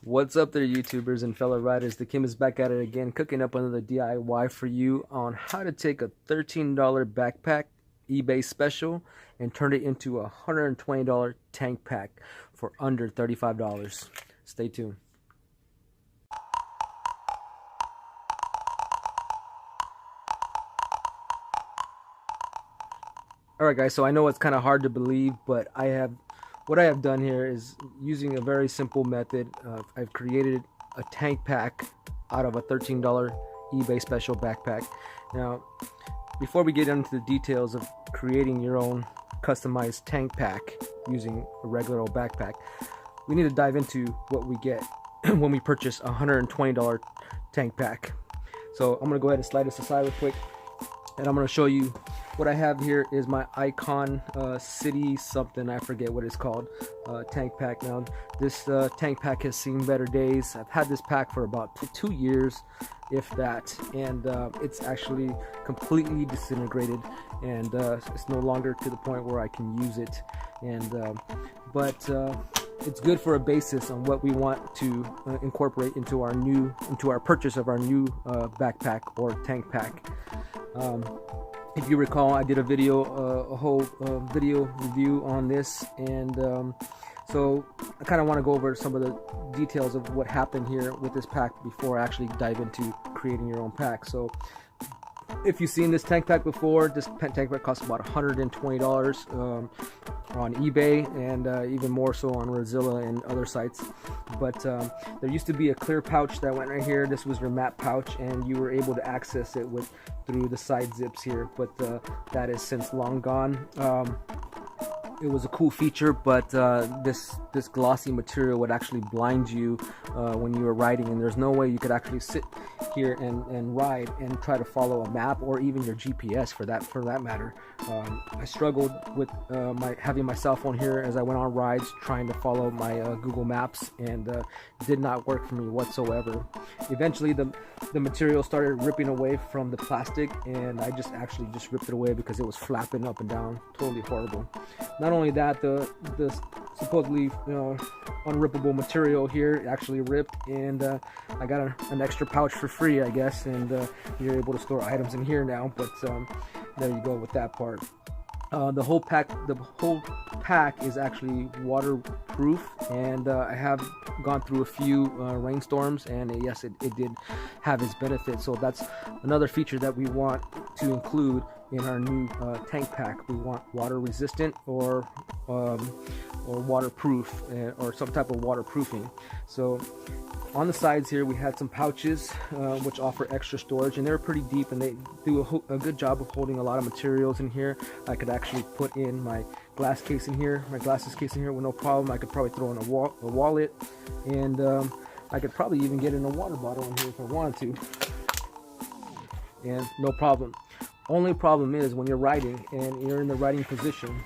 What's up there, YouTubers and fellow riders? The Kim is back at it again, cooking up another DIY for you on how to take a $13 backpack eBay special and turn it into a $120 tank pack for under $35. Stay tuned. Alright guys, so I know it's kind of hard to believe, but what I have done here is using a very simple method. I've created a tank pack out of a $13 eBay special backpack. Now, before we get into the details of creating your own customized tank pack using a regular old backpack, we need to dive into what we get when we purchase a $120 tank pack. So I'm going to go ahead and slide this aside real quick, and I'm going to show you what I have here is my Icon City something, I forget what it's called, tank pack. Now this tank pack has seen better days. I've had this pack for about 2 years, if that, and it's actually completely disintegrated, and it's no longer to the point where I can use it, and but it's good for a basis on what we want to incorporate into our purchase of our new backpack or tank pack. If you recall, I did a whole video review on this, and so I kind of want to go over some of the details of what happened here with this pack before I actually dive into creating your own pack. So if you've seen this tank pack before, this tank pack costs about $120 on eBay, and even more so on Rozilla and other sites. But there used to be a clear pouch that went right here. This was your map pouch, and you were able to access it through the side zips here, but that is since long gone. It was a cool feature, but this glossy material would actually blind you when you were riding, and there's no way you could actually sit here and ride and try to follow a map or even your GPS for that matter. I struggled with having my cell phone here as I went on rides trying to follow my Google Maps, and did not work for me whatsoever. Eventually the material started ripping away from the plastic, and I just ripped it away because it was flapping up and down. Totally horrible. Not only that, the supposedly unrippable material here actually ripped, and I got an extra pouch for free, I guess, and you're able to store items in here now. But there you go with that part. The whole pack is actually waterproof, and I have gone through a few rainstorms, and yes, it did have its benefits. So that's another feature that we want to include in our new tank pack. We want water resistant or waterproof, or some type of waterproofing. So on the sides here we had some pouches which offer extra storage, and they're pretty deep, and they do a good job of holding a lot of materials in here. I could actually put in my glasses case in here with no problem. I could probably throw in a wallet, and I could probably even get in a water bottle in here if I wanted to, and no problem. Only problem is when you're riding and you're in the riding position,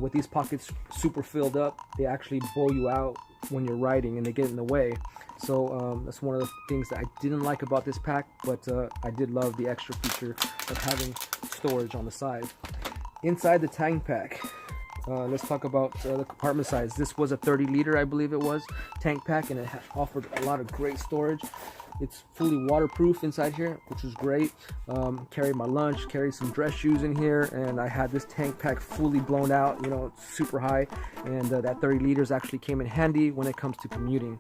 with these pockets super filled up, they actually blow you out when you're riding, and they get in the way. So that's one of the things that I didn't like about this pack, but I did love the extra feature of having storage on the side. Inside the tank pack, let's talk about the compartment size. This was a 30-liter, I believe it was, tank pack, and it offered a lot of great storage. It's fully waterproof inside here, which is great. Carried my lunch, carried some dress shoes in here, and I had this tank pack fully blown out, super high, and that 30 liters actually came in handy when it comes to commuting.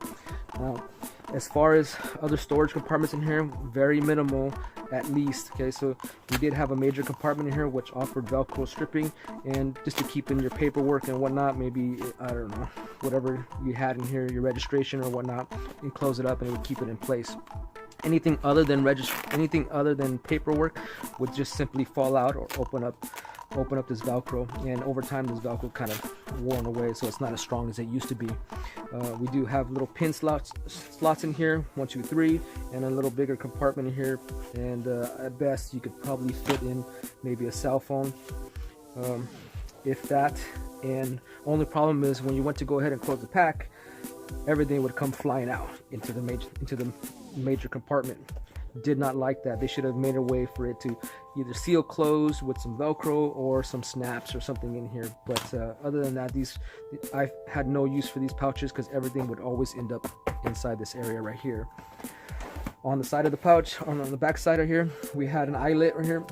As far as other storage compartments in here, very minimal at least. Okay, so we did have a major compartment in here which offered Velcro stripping, and just to keep in your paperwork and whatnot, maybe, I don't know, whatever you had in here, your registration or whatnot, and close it up, and it would keep it in place. Anything other than paperwork would just simply fall out or open up this Velcro, and over time this Velcro kind of worn away, so it's not as strong as it used to be. We do have little pin slots in here, 1, 2, 3, and a little bigger compartment in here, and at best you could probably fit in maybe a cell phone, if that. And only problem is when you went to go ahead and close the pack, everything would come flying out into the major compartment. Did not like that. They should have made a way for it to either seal closed with some Velcro or some snaps or something in here. But other than that, I had no use for these pouches because everything would always end up inside this area right here. On the side of the pouch, on the back side of here, we had an eyelet right here,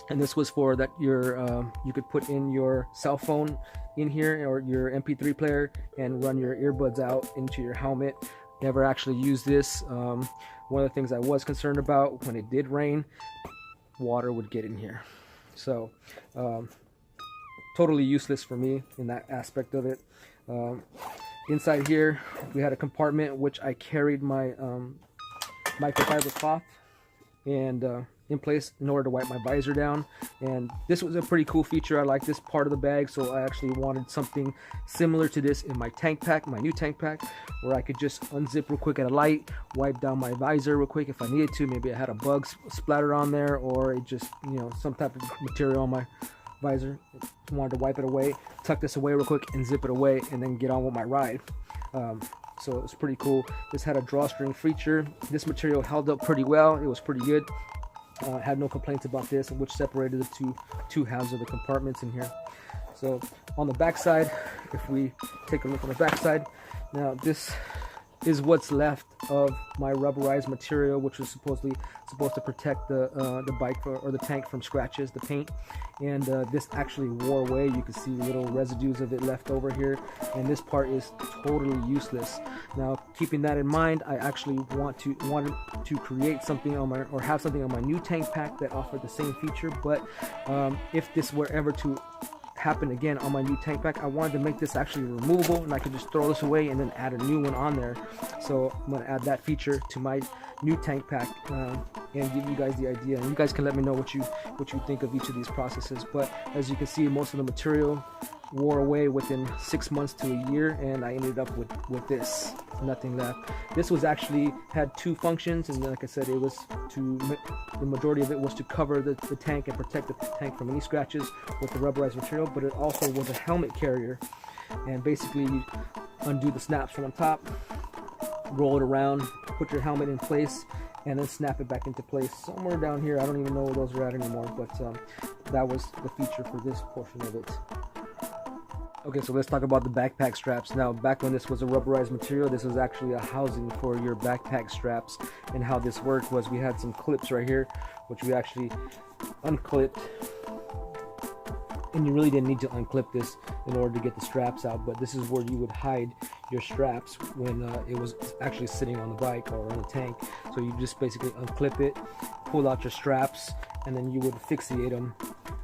and this was for that you could put in your cell phone in here or your MP3 player and run your earbuds out into your helmet. Never actually used this. One of the things I was concerned about when it did rain, water would get in here. So totally useless for me in that aspect of it. Inside here, we had a compartment which I carried my microfiber cloth and in place in order to wipe my visor down. And this was a pretty cool feature. I like this part of the bag, so I actually wanted something similar to this in my tank pack, my new tank pack, where I could just unzip real quick at a light, wipe down my visor real quick if I needed to. Maybe I had a bug splattered on there, or it just, you know, some type of material on my visor. Wanted to wipe it away, tuck this away real quick and zip it away, and then get on with my ride. So it was pretty cool. This had a drawstring feature. This material held up pretty well. It was pretty good. Had no complaints about this, which separated the two halves of the compartments in here. So on the back side, if we take a look on the back side, now this is what's left of my rubberized material, which was supposed to protect the bike or the tank from scratches, the paint. And this actually wore away. You can see little residues of it left over here, and this part is totally useless. Now, keeping that in mind, I actually wanted to create something on my, or have something on my new tank pack that offered the same feature. But if this were ever to happen again on my new tank pack, I wanted to make this actually removable, and I could just throw this away and then add a new one on there. So I'm going to add that feature to my new tank pack and give you guys the idea, and you guys can let me know what you think of each of these processes. But as you can see, most of the material wore away within 6 months to a year, and I ended up with this, nothing left. This was actually had two functions, and like I said, it was the majority of it was to cover the tank and protect the tank from any scratches with the rubberized material, but it also was a helmet carrier. And basically you undo the snaps from on top, roll it around, put your helmet in place, and then snap it back into place somewhere down here. I don't even know where those are at anymore, but that was the feature for this portion of it. Okay, so let's talk about the backpack straps. Now, back when this was a rubberized material, this was actually a housing for your backpack straps. And how this worked was we had some clips right here, which we actually unclipped. And you really didn't need to unclip this in order to get the straps out, but this is where you would hide your straps when it was actually sitting on the bike or on the tank. So you just basically unclip it, pull out your straps, and then you would fixate them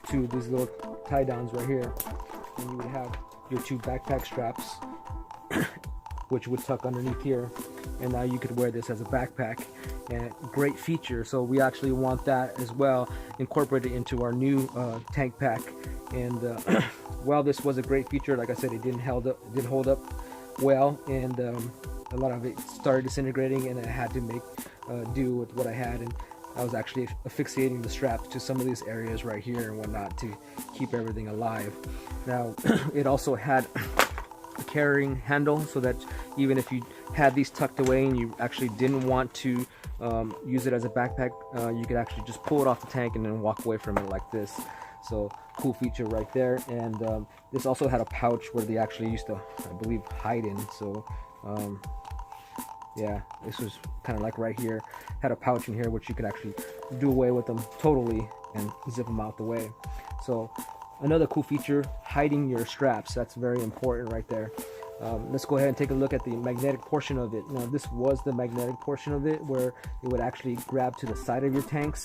to these little tie downs right here. And you would have your two backpack straps, which would tuck underneath here, and now you could wear this as a backpack. And great feature. So we actually want that as well incorporated into our new tank pack. And while this was a great feature, like I said, it didn't hold up well, and a lot of it started disintegrating, and I had to make do with what I had. And I was actually affixating the straps to some of these areas right here and whatnot to keep everything alive. Now, it also had a carrying handle, so that even if you had these tucked away and you actually didn't want to use it as a backpack, you could actually just pull it off the tank and then walk away from it like this. So cool feature right there. And this also had a pouch where they actually used to, I believe, hide in. So yeah, this was kind of like right here, had a pouch in here which you could actually do away with them totally and zip them out the way. So another cool feature, hiding your straps. That's very important right there. Let's go ahead and take a look at the magnetic portion of it. Now, this was the magnetic portion of it, where it would actually grab to the side of your tank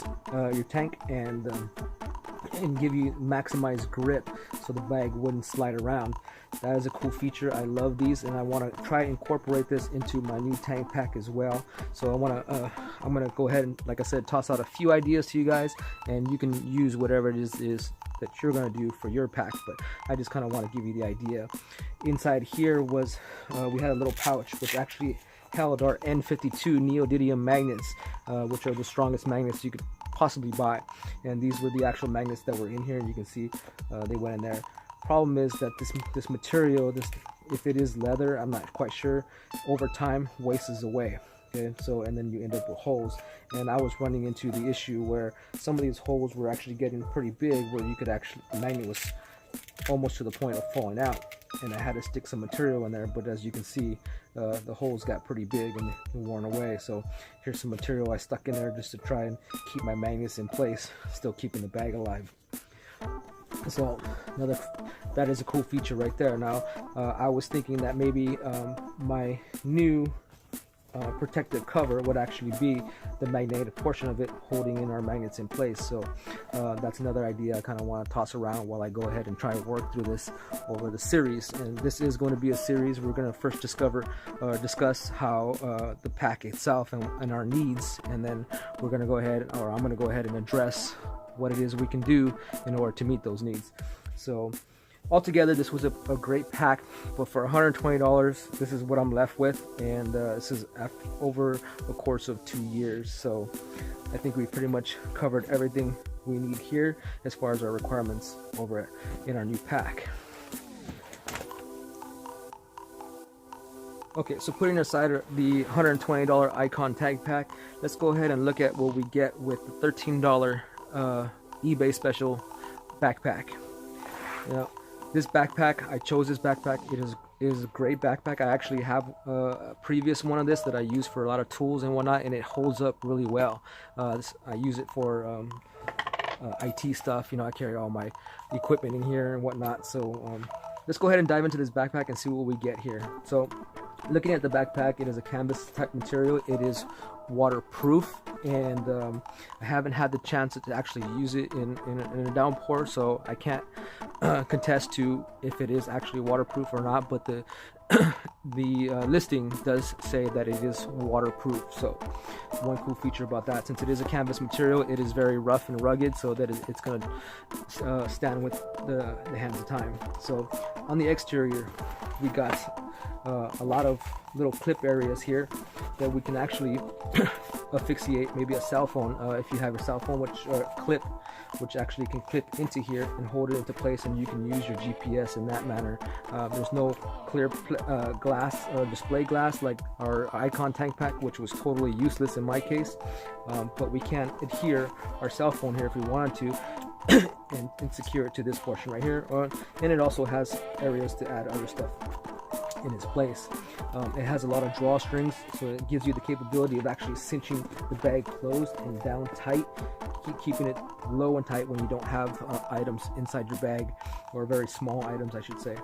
and give you maximized grip so the bag wouldn't slide around. That is a cool feature. I love these, and I want to try to incorporate this into my new tank pack as well. So I'm gonna go ahead and, like I said, toss out a few ideas to you guys, and you can use whatever it is that you're gonna do for your pack, but I just kind of want to give you the idea. Inside here was we had a little pouch which actually held our N52 neodymium magnets, which are the strongest magnets you could possibly buy. And these were the actual magnets that were in here, and you can see they went in there. Problem is that this material, if it is leather, I'm not quite sure, over time wastes away. Okay, so and then you end up with holes. And I was running into the issue where some of these holes were actually getting pretty big, where you could actually, the magnet was almost to the point of falling out, and I had to stick some material in there. But as you can see, the holes got pretty big and worn away. So here's some material I stuck in there just to try and keep my magnets in place, still keeping the bag alive. So that is a cool feature right there. Now I was thinking that maybe my new protective cover would actually be the magnetic portion of it, holding in our magnets in place. So that's another idea I kind of want to toss around while I go ahead and try to work through this over the series. And this is going to be a series. We're going to first discuss how the pack itself and our needs, and then we're going to go ahead, or I'm going to go ahead and address what it is we can do in order to meet those needs. So altogether, this was a great pack, but for $120, this is what I'm left with, and this is over a course of 2 years. So I think we pretty much covered everything we need here as far as our requirements over in our new pack. Okay, so putting aside the $120 Icon tag pack, let's go ahead and look at what we get with the $13 eBay special backpack. Now, this backpack, I chose this backpack. It is a great backpack. I actually have a previous one of this that I use for a lot of tools and whatnot, and it holds up really well. I use it for IT stuff. You know, I carry all my equipment in here and whatnot. So let's go ahead and dive into this backpack and see what we get here. So looking at the backpack, it is a canvas type material. It is waterproof, and I haven't had the chance to actually use it in a downpour, so I can't contest to if it is actually waterproof or not, but the listing does say that it is waterproof. So one cool feature about that, since it is a canvas material, it is very rough and rugged, so that it's going to stand with the hands of time. So on the exterior, we got a lot of little clip areas here that we can actually asphyxiate maybe a cell phone, if you have a cell phone, which actually can clip into here and hold it into place, and you can use your GPS in that manner. There's no clear glass or display glass like our Icon tank pack, which was totally useless in my case, but we can adhere our cell phone here if we wanted to and secure it to this portion right here, and it also has areas to add other stuff in its place. It has a lot of drawstrings, so it gives you the capability of actually cinching the bag closed and down tight, keeping it low and tight when you don't have items inside your bag, or very small items I should say.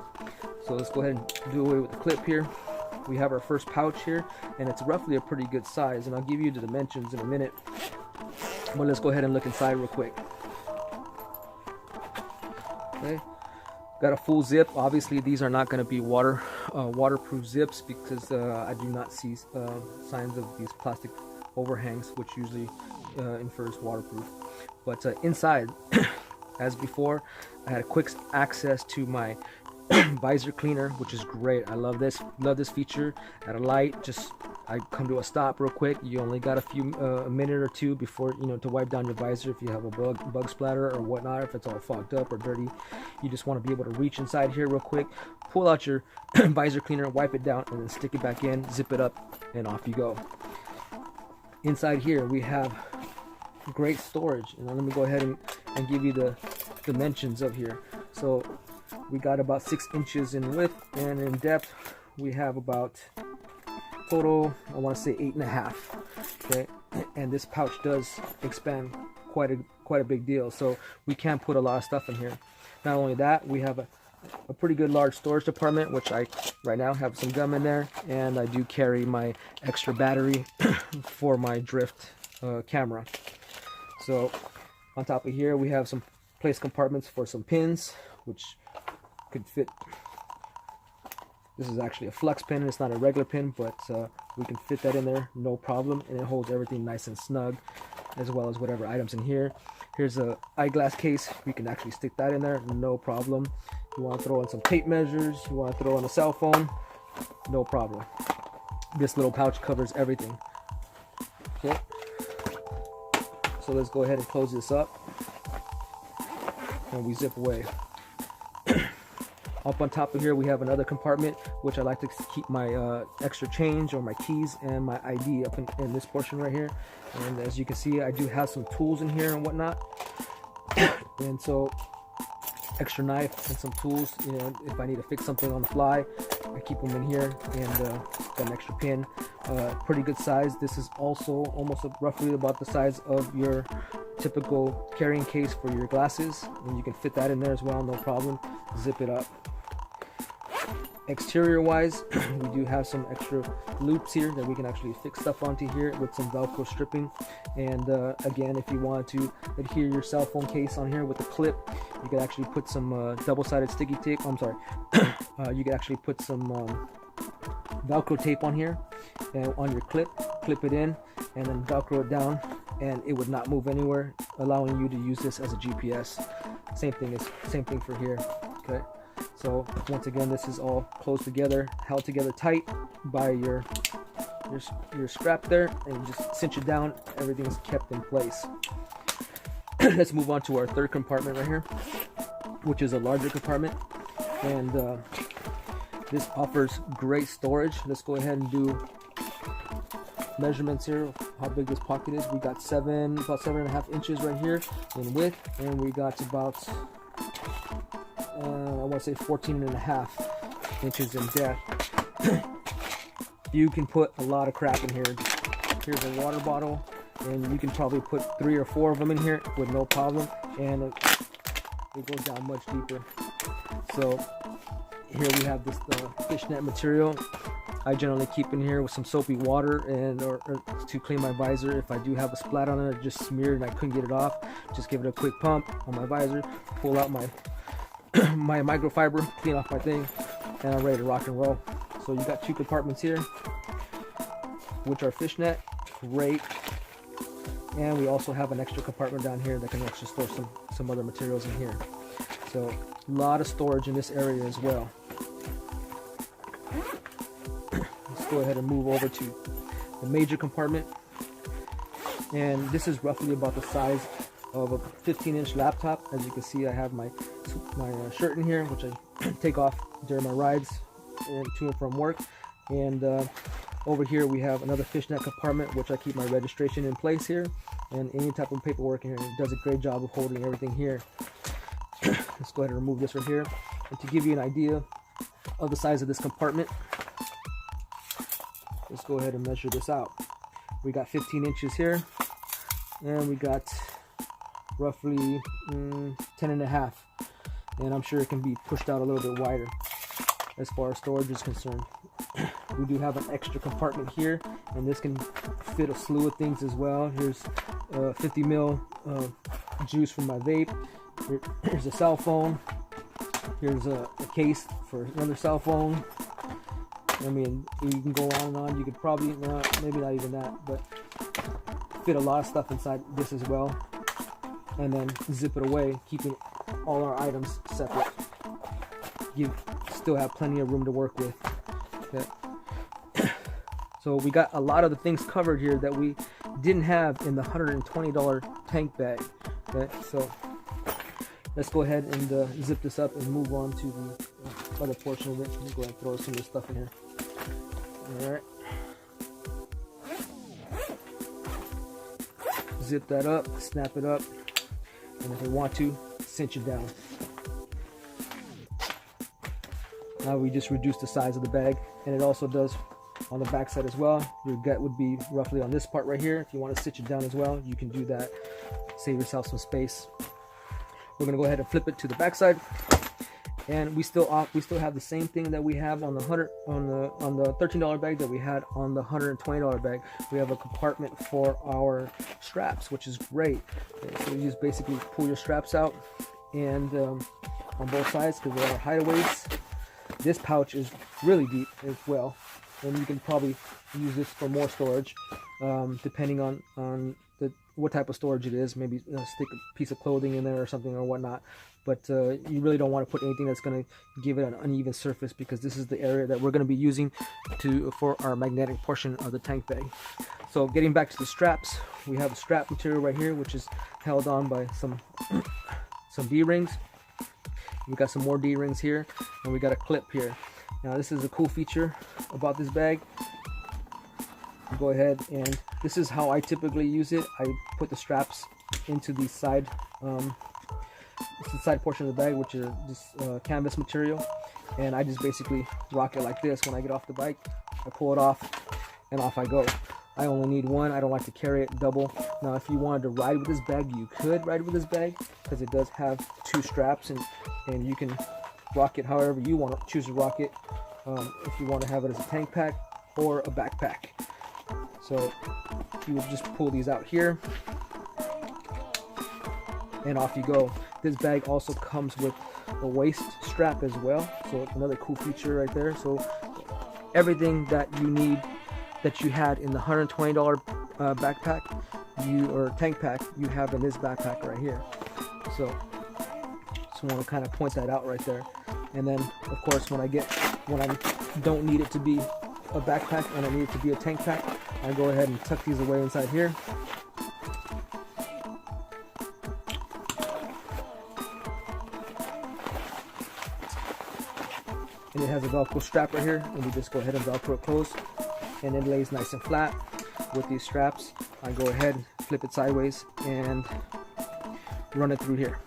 So let's go ahead and do away with the clip here. We have our first pouch here, and it's roughly a pretty good size, and I'll give you the dimensions in a minute, but let's go ahead and look inside real quick. Okay, got a full zip. Obviously these are not going to be waterproof zips, because I do not see signs of these plastic overhangs, which usually infers waterproof. But inside, as before, I had a quick access to my visor cleaner, which is great. I love this feature. At a light, just I come to a stop real quick. You only got a minute or two before, to wipe down your visor if you have a bug splatter or whatnot, if it's all fogged up or dirty. You just want to be able to reach inside here real quick, pull out your visor cleaner, wipe it down, and then stick it back in, zip it up, and off you go. Inside here we have great storage, and let me go ahead and give you the dimensions of here. So we got about 6 inches in width, and in depth we have about total, I want to say 8.5. Okay, and this pouch does expand quite a big deal, so we can put a lot of stuff in here. Not only that, we have a pretty good large storage department, which I right now have some gum in there, and I do carry my extra battery for my drift camera. So on top of here we have some place compartments for some pins, which could fit. This is actually a flux pin, it's not a regular pin, but we can fit that in there no problem, and it holds everything nice and snug, as well as whatever items in here. Here's a eyeglass case, we can actually stick that in there no problem. You want to throw in some tape measures, you want to throw in a cell phone, no problem. This little pouch covers everything. Okay, so let's go ahead and close this up, and we zip away. Up on top of here we have another compartment, which I like to keep my extra change or my keys and my ID up in this portion right here. And as you can see, I do have some tools in here and whatnot. And so extra knife and some tools, you know, if I need to fix something on the fly, I keep them in here. And got an extra pin, pretty good size. This is also almost roughly about the size of your typical carrying case for your glasses, and you can fit that in there as well, no problem. Zip it up. Exterior wise, we do have some extra loops here that we can actually fix stuff onto here with some Velcro stripping. And again, if you want to adhere your cell phone case on here with a clip, you could actually put some double-sided sticky tape. I'm sorry, you could actually put some Velcro tape on here and on your clip it in, and then Velcro it down, and it would not move anywhere, allowing you to use this as a GPS. Same thing for here. Okay, so once again, this is all closed together, held together tight by your strap there, and you just cinch it down. Everything's kept in place. Let's move on to our third compartment right here, which is a larger compartment, and this offers great storage. Let's go ahead and do measurements here of how big this pocket is. We got about 7.5 inches right here in width, and we got about I want to say 14.5 inches in depth. You can put a lot of crap in here. Here's a water bottle, and you can probably put 3 or 4 of them in here with no problem, and it goes down much deeper. So here we have this fishnet material. I generally keep in here with some soapy water and or to clean my visor. If I do have a splat on it, just smeared and I couldn't get it off, just give it a quick pump on my visor, pull out my my microfiber, clean off my thing, and I'm ready to rock and roll. So you got 2 compartments here, which are fishnet, great. And we also have an extra compartment down here that can actually store some other materials in here. So a lot of storage in this area as well. Let's go ahead and move over to the major compartment. And this is roughly about the size of a 15-inch laptop. As you can see, I have my shirt in here, which I take off during my rides and to and from work. And over here we have another fishnet compartment, which I keep my registration in place here, and any type of paperwork in here. It does a great job of holding everything here. Let's go ahead and remove this right here. And to give you an idea of the size of this compartment, let's go ahead and measure this out. We got 15 inches here, and we got roughly 10.5, and I'm sure it can be pushed out a little bit wider as far as storage is concerned. We do have an extra compartment here, and this can fit a slew of things as well. Here's 50 ml juice from my vape. Here's a cell phone. Here's a case for another cell phone. I mean, you can go on and on. You could probably, maybe not even that, but fit a lot of stuff inside this as well. And then zip it away, keeping all our items separate. You still have plenty of room to work with. Okay. So we got a lot of the things covered here that we didn't have in the $120 tank bag. Okay, so let's go ahead and zip this up and move on to the other portion of it. Let me go ahead and throw some of this stuff in here. Alright. Zip that up, snap it up, and if you want to, cinch it down. Now we just reduce the size of the bag, and it also does on the back side as well. Your gut would be roughly on this part right here. If you want to stitch it down as well, you can do that. Save yourself some space. We're gonna go ahead and flip it to the back side, and we still have the same thing that we have on the $13 bag that we had on the $120 bag. We have a compartment for our straps, which is great. Okay, so you just basically pull your straps out, and on both sides, because they are hideaways. This pouch is really deep as well, and you can probably use this for more storage, depending on what type of storage it is. Maybe stick a piece of clothing in there or something or whatnot. But you really don't want to put anything that's going to give it an uneven surface, because this is the area that we're going to be using for our magnetic portion of the tank bag. So getting back to the straps, we have a strap material right here, which is held on by some D-rings. We got some more D-rings here, and we got a clip here. Now this is a cool feature about this bag. Go ahead, and this is how I typically use it. I put the straps into the side, it's the side portion of the bag, which is this canvas material, and I just basically rock it like this. When I get off the bike, I pull it off, and off I go. I only need one. I don't like to carry it double. Now, if you wanted to ride with this bag, you could ride with this bag because it does have 2 straps, and you can rock it however you want to choose to rock it. If you want to have it as a tank pack or a backpack. So you would just pull these out here, and off you go. This bag also comes with a waist strap as well, so another cool feature right there. So everything that you need, that you had in the $120 backpack, or tank pack, you have in this backpack right here. So just want to kind of point that out right there. And then of course when I don't need it to be a backpack and I need it to be a tank pack, I go ahead and tuck these away inside here. And it has a Velcro strap right here, and we just go ahead and Velcro it closed, and it lays nice and flat. With these straps, I go ahead, flip it sideways, and run it through here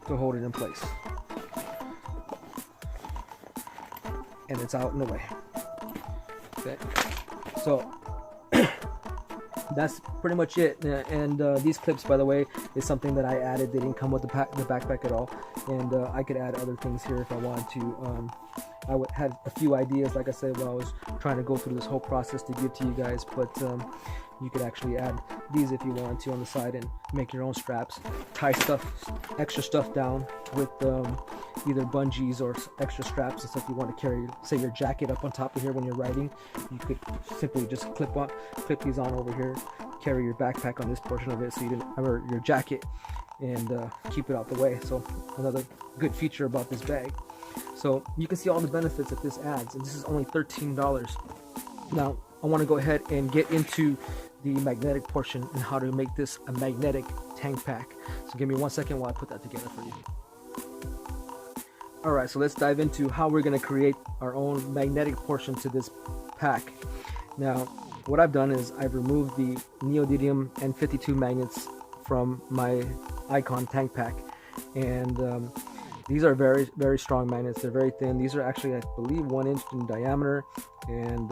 to hold it in place. And it's out and away. Okay, so that's pretty much it. And these clips, by the way, is something that I added. They didn't come with the backpack at all, and I could add other things here if I wanted to. I had a few ideas, like I said, while I was trying to go through this whole process to give to you guys, but you could actually add these if you wanted to on the side and make your own straps. Tie extra stuff down with either bungees or extra straps and stuff you want to carry, say your jacket up on top of here when you're riding. You could simply just clip these on over here, carry your backpack on this portion of it, so you didn't, or your jacket, and keep it out the way. So another good feature about this bag. So you can see all the benefits that this adds, and this is only $13. Now I want to go ahead and get into the magnetic portion and how to make this a magnetic tank pack. So give me 1 second while I put that together for you. Alright, so let's dive into how we're going to create our own magnetic portion to this pack. Now what I've done is I've removed the neodymium N52 magnets from my Icon tank pack, and these are very, very strong magnets. They're very thin. These are actually, I believe, 1 inch in diameter, and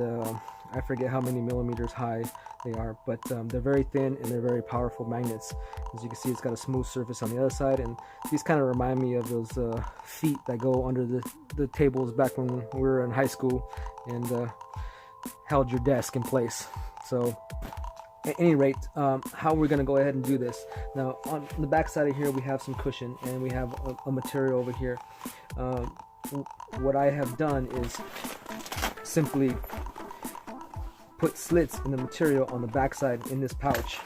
I forget how many millimeters high they are, but they're very thin and they're very powerful magnets. As you can see, it's got a smooth surface on the other side, and these kind of remind me of those feet that go under the tables back when we were in high school and held your desk in place. So at any rate, how we're going to go ahead and do this. Now on the back side of here we have some cushion, and we have a material over here. What I have done is simply put slits in the material on the back side in this pouch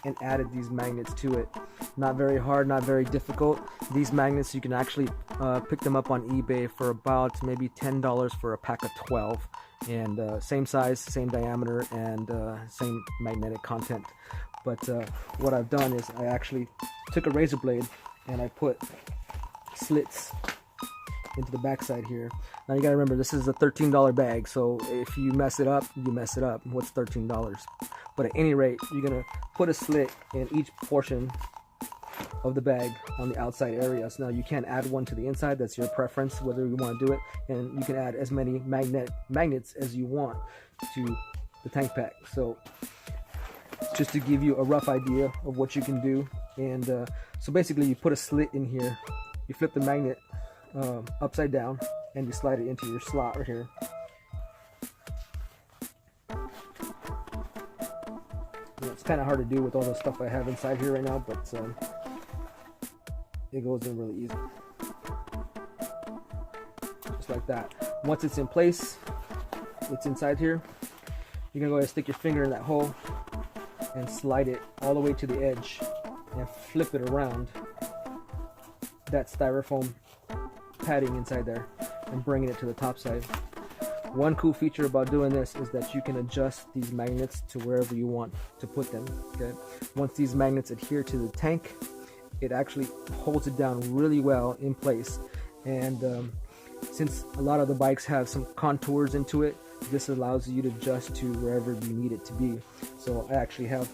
and added these magnets to it. Not very hard, not very difficult. These magnets, you can actually pick them up on eBay for about maybe $10 for a pack of 12. And same size, same diameter, and same magnetic content. But what I've done is I actually took a razor blade and I put slits into the backside here. Now you gotta remember, this is a $13 bag, so if you mess it up, you mess it up. What's $13? But at any rate, you're gonna put a slit in each portion of the bag on the outside areas. Now you can add one to the inside, that's your preference, whether you want to do it, and you can add as many magnets as you want to the tank pack. So just to give you a rough idea of what you can do. And so basically you put a slit in here, you flip the magnet upside down, and you slide it into your slot right here. It's kind of hard to do with all the stuff I have inside here right now, but it goes in really easy, just like that. Once it's in place, it's inside here, you're gonna go ahead and stick your finger in that hole and slide it all the way to the edge and flip it around that styrofoam padding inside there and bringing it to the top side. One cool feature about doing this is that you can adjust these magnets to wherever you want to put them. Okay, once these magnets adhere to the tank, it actually holds it down really well in place. And since a lot of the bikes have some contours into it, this allows you to adjust to wherever you need it to be. So I actually have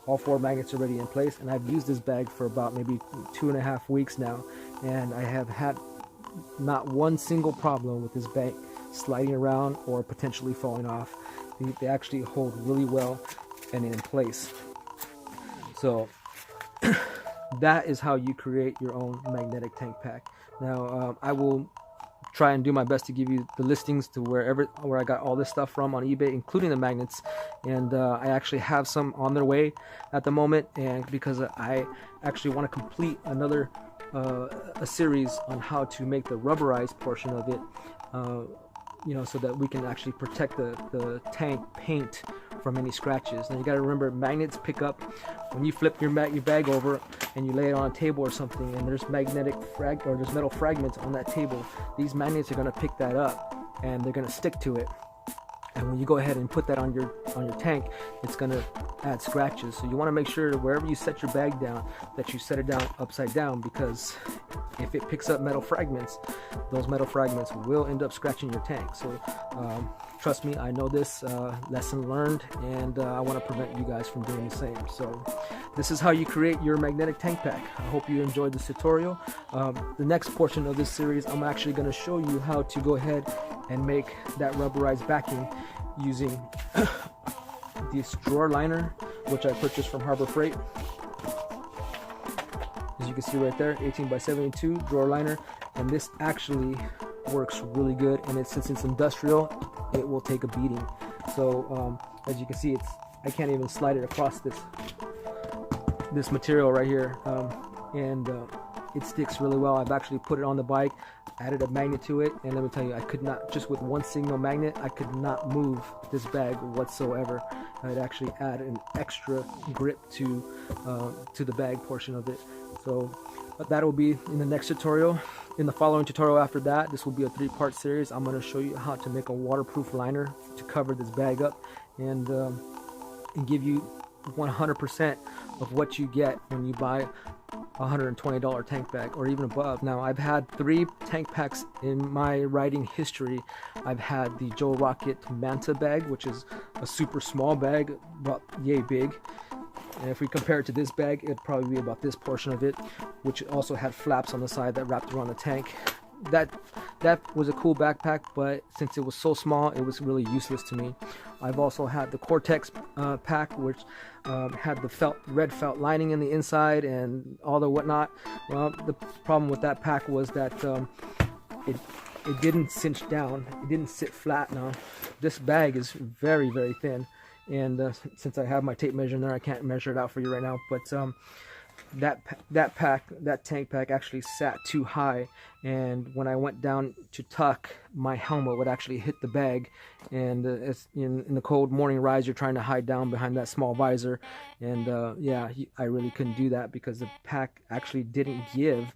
all 4 magnets already in place, and I've used this bag for about maybe 2.5 weeks now, and I have had not one single problem with this bag sliding around or potentially falling off. They actually hold really well and in place. So that is how you create your own magnetic tank pack. Now I will try and do my best to give you the listings to where I got all this stuff from on eBay, including the magnets, and I actually have some on their way at the moment, and because I actually want to complete another a series on how to make the rubberized portion of it, you know, so that we can actually protect the tank paint from any scratches. Now you got to remember, magnets pick up when you flip your bag over and you lay it on a table or something, and there's there's metal fragments on that table. These magnets are going to pick that up and they're going to stick to it. And when you go ahead and put that on your tank, it's going to add scratches. So you want to make sure that wherever you set your bag down, that you set it down upside down, because if it picks up metal fragments, those metal fragments will end up scratching your tank. So trust me, I know this, lesson learned, and I want to prevent you guys from doing the same. So this is how you create your magnetic tank pack. I hope you enjoyed this tutorial. The next portion of this series, I'm actually going to show you how to go ahead and make that rubberized backing using this drawer liner, which I purchased from Harbor Freight. As you can see right there, 18x72 drawer liner, and this actually works really good, and since it's industrial, it will take a beating. So as you can see, I can't even slide it across this material right here, and it sticks really well. I've actually put it on the bike, added a magnet to it, and let me tell you, I could not, just with one single magnet, I could not move this bag whatsoever. It actually added an extra grip to the bag portion of it. So that will be in the next tutorial. In the following tutorial after that, this will be a 3-part series. I'm going to show you how to make a waterproof liner to cover this bag up, and give you 100% of what you get when you buy a $120 tank bag or even above. Now, I've had 3 tank packs in my riding history. I've had the Joe Rocket Manta bag, which is a super small bag, about yay big. And if we compare it to this bag, it'd probably be about this portion of it, which also had flaps on the side that wrapped around the tank. That was a cool backpack, but since it was so small, it was really useless to me. I've also had the Cortex pack, which had the red felt lining in the inside and all the whatnot. Well, the problem with that pack was that it didn't cinch down. It didn't sit flat. Now, this bag is very, very thin, and since I have my tape measure in there, I can't measure it out for you right now, but that tank pack actually sat too high, and when I went down to tuck, my helmet would actually hit the bag, and it's in the cold morning rides, you're trying to hide down behind that small visor, and yeah, I really couldn't do that because the pack actually didn't give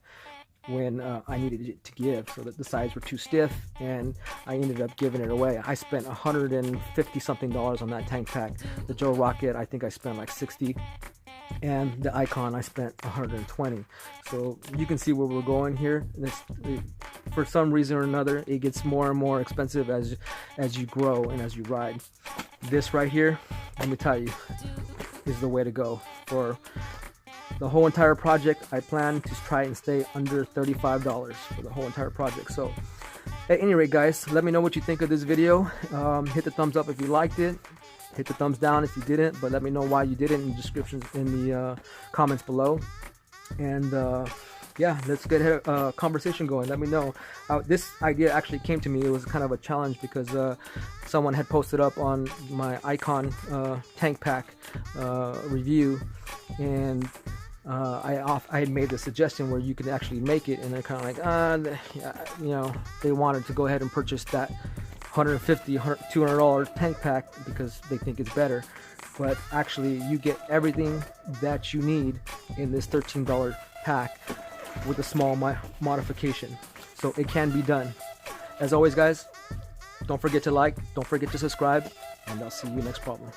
when I needed it to give, so that the sides were too stiff, and I ended up giving it away. I spent $150 something on that tank pack. The Joe Rocket, I think I spent like $60, and the Icon I spent $120. So you can see where we're going here. For some reason or another, it gets more and more expensive as you grow and as you ride. This right here, let me tell you, is the way to go. For the whole entire project, I plan to try and stay under $35 for the whole entire project. So at any rate, guys, let me know what you think of this video. Hit the thumbs up if you liked it. Hit the thumbs down if you didn't, but let me know why you didn't in the descriptions, in the comments below. And yeah, let's get a conversation going. Let me know. This idea actually came to me. It was kind of a challenge because someone had posted up on my Icon tank pack review, and I had made the suggestion where you could actually make it, and they're kind of like, you know, they wanted to go ahead and purchase that $150, $200 tank pack because they think it's better. But actually, you get everything that you need in this $13 pack with a small modification. So it can be done. As always, guys, don't forget to like, don't forget to subscribe, and I'll see you next problem.